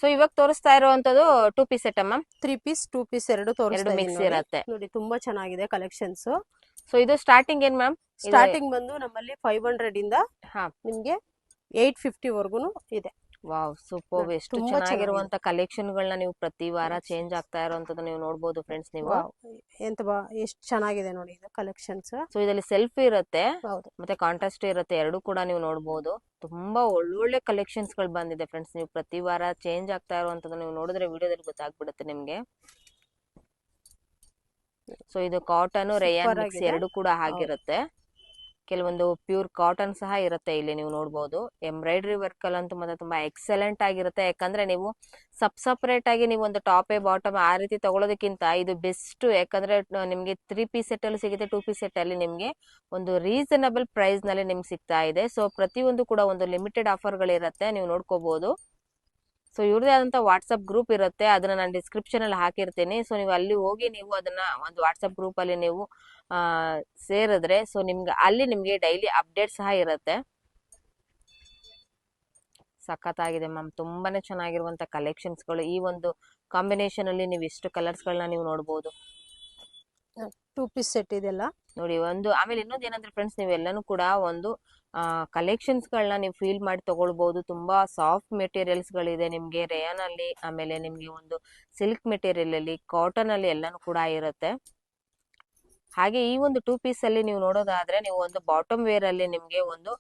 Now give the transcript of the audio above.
So ಇವಾಗ ತೋರಿಸ್ತಾ ಇರುವಂತದ್ದು 2 ಪೀಸ್ ಸೆಟ್ ಅಮ್ಮ. 3 ಪೀಸ್ 2 ಪೀಸ್ ಎರಡು ತೋರಿಸ್ತಾ ಎರಡು ಇದೀನಿ ಮಿಕ್ಸ್ ಇರತ್ತೆ. ನೋಡಿ ತುಂಬಾ ಚೆನ್ನಾಗಿದೆ ಕಲೆಕ್ಷನ್ಸ್. ಸೊ ಇದು ಸ್ಟಾರ್ಟಿಂಗ್ ಏನ್ ಮ್ಯಾಮ್? ಸ್ಟಾರ್ಟಿಂಗ್ ಬಂದು ನಮ್ಮಲ್ಲಿ 500 ಇಂದ ಹಾ ನಿಮ್ಗೆ 850 ವರ್ಗುನು ಇದೆ. Wow super. ಎಷ್ಟು ತುಂಬಾ ಚೆನ್ನಾಗಿರುವಂತ ಕಲೆಕ್ಷನ್ ಗಳನ್ನ ನೀವು ಪ್ರತಿ ವಾರ ಚೇಂಜ್ ಆಗ್ತಾ ಇರುವಂತದ್ದು ನೀವು ನೋಡಬಹುದು ಫ್ರೆಂಡ್ಸ್ ನೀವು. ಎಷ್ಟು ಚೆನ್ನಾಗಿದೆ ನೋಡಿ ಇದು ಕಲೆಕ್ಷನ್ಸ್. ಸೊ ಇದರಲ್ಲಿ ಸೆಲ್ಫ್ ಇರುತ್ತೆ ಹೌದು. ಮತ್ತೆ ಕಾಂಟ್ರಾಸ್ಟ್ ಇರುತ್ತೆ, ಎರಡು ಕೂಡ ನೀವು ನೋಡಬಹುದು. ತುಂಬಾ ಒಳ್ಳೊಳ್ಳೆ ಕಲೆಕ್ಷನ್ಸ್ ಗಳು ಬಂದಿದೆ ಫ್ರೆಂಡ್ಸ್. ನೀವು ಪ್ರತಿ ವಾರ ಚೇಂಜ್ ಆಗ್ತಾ ಇರುವಂತದ್ದು ನೀವು ನೋಡಿದ್ರೆ ವಿಡಿಯೋದಲ್ಲಿ ಗೊತ್ತಾಗ್ಬಿಡುತ್ತೆ ನಿಮ್ಗೆ. ಸೊ ಇದು ಕಾಟನ್ ರೇಯಾನ್ ಮಿಕ್ಸ್ ಎರಡು ಕೂಡ ಆಗಿರುತ್ತೆ. ಕೆಲವೊಂದು ಪ್ಯೂರ್ ಕಾಟನ್ ಸಹ ಇರುತ್ತೆ ಇಲ್ಲಿ ನೀವು ನೋಡಬಹುದು. ಎಂಬ್ರಾಯ್ಡ್ರಿ ವರ್ಕ್ ಅಲ್ಲಂತೂ ಮತ್ತೆ ತುಂಬಾ ಎಕ್ಸಲೆಂಟ್ ಆಗಿರುತ್ತೆ. ಯಾಕಂದ್ರೆ ನೀವು ಸಪರೇಟ್ ಆಗಿ ನೀವು ಒಂದು ಟಾಪ್ ಬಾಟಮ್ ಆ ರೀತಿ ತಗೊಳ್ಳೋದಕ್ಕಿಂತ ಇದು ಬೆಸ್ಟ್. ಯಾಕಂದ್ರೆ ನಿಮ್ಗೆ 3 ಪೀಸ್ ಸೆಟ್ ಅಲ್ಲಿ ಸಿಗುತ್ತೆ, 2 ಪೀಸ್ ಸೆಟ್ ಅಲ್ಲಿ ನಿಮ್ಗೆ ಒಂದು ರೀಸನಬಲ್ ಪ್ರೈಸ್ ನಲ್ಲಿ ನಿಮ್ಗೆ ಸಿಗ್ತಾ ಇದೆ. ಸೊ ಪ್ರತಿಯೊಂದು ಕೂಡ ಒಂದು ಲಿಮಿಟೆಡ್ ಆಫರ್ ಗಳಿರುತ್ತೆ, ನೀವು ನೋಡ್ಕೋಬಹುದು. ಸೊ ಇವ್ರದೇ ಆದಂತ ವಾಟ್ಸ್ಆಪ್ ಗ್ರೂಪ್ ಇರುತ್ತೆ, ಅದನ್ನ ನಾನು ಡಿಸ್ಕ್ರಿಪ್ಷನ್ ಅಲ್ಲಿ ಹಾಕಿರ್ತೀನಿ. ಸೊ ನೀವು ಅಲ್ಲಿ ಹೋಗಿ ನೀವು ಅದನ್ನ ಒಂದು ವಾಟ್ಸ್ಆಪ್ ಗ್ರೂಪ್ ಅಲ್ಲಿ ನೀವು ಸೇರಿದ್ರೆ ಸೊ ನಿಮ್ಗೆ ಅಲ್ಲಿ ನಿಮ್ಗೆ ಡೈಲಿ ಅಪ್ಡೇಟ್ ಸಹ ಇರುತ್ತೆ. ಸಖತ್ತಾಗಿದೆ ಮ್ಯಾಮ್, ತುಂಬಾನೇ ಚೆನ್ನಾಗಿರುವಂತ ಕಲೆಕ್ಷನ್ಸ್ ಗಳು. ಈ ಒಂದು ಕಾಂಬಿನೇಷನ್ ಅಲ್ಲಿ ನೀವು ಎಷ್ಟು ಕಲರ್ಸ್ ಗಳನ್ನ ನೀವು ನೋಡಬಹುದು. 2 ಪೀಸ್ ಸೆಟ್ ಇದೆಲ್ಲ ನೋಡಿ ಒಂದು. ಆಮೇಲೆ ಇನ್ನೊಂದು ಏನಂದ್ರೆ ಫ್ರೆಂಡ್ಸ್, ನೀವೆಲ್ಲಾನು ಕೂಡ ಒಂದು ಕಲೆಕ್ಷನ್ಸ್ ಗಳನ್ನ ನೀವು ಫೀಲ್ ಮಾಡಿ ತಗೊಳ್ಬಹುದು. ತುಂಬಾ ಸಾಫ್ಟ್ ಮೆಟೀರಿಯಲ್ಸ್ ಗಳಿದೆ ನಿಮ್ಗೆ ರೇಯಾನ್ ಅಲ್ಲಿ, ಆಮೇಲೆ ನಿಮ್ಗೆ ಒಂದು ಸಿಲ್ಕ್ ಮೆಟೀರಿಯಲ್ ಅಲ್ಲಿ, ಕಾಟನ್ ಅಲ್ಲಿ ಎಲ್ಲಾನು ಕೂಡ ಇರುತ್ತೆ. ಹಾಗೆ ಈ ಒಂದು 2 ಪೀಸ್ ಅಲ್ಲಿ ನೀವು ನೋಡೋದಾದ್ರೆ ನೀವು ಒಂದು ಬಾಟಮ್ ವೇರ್ ಅಲ್ಲಿ ನಿಮ್ಗೆ ಒಂದು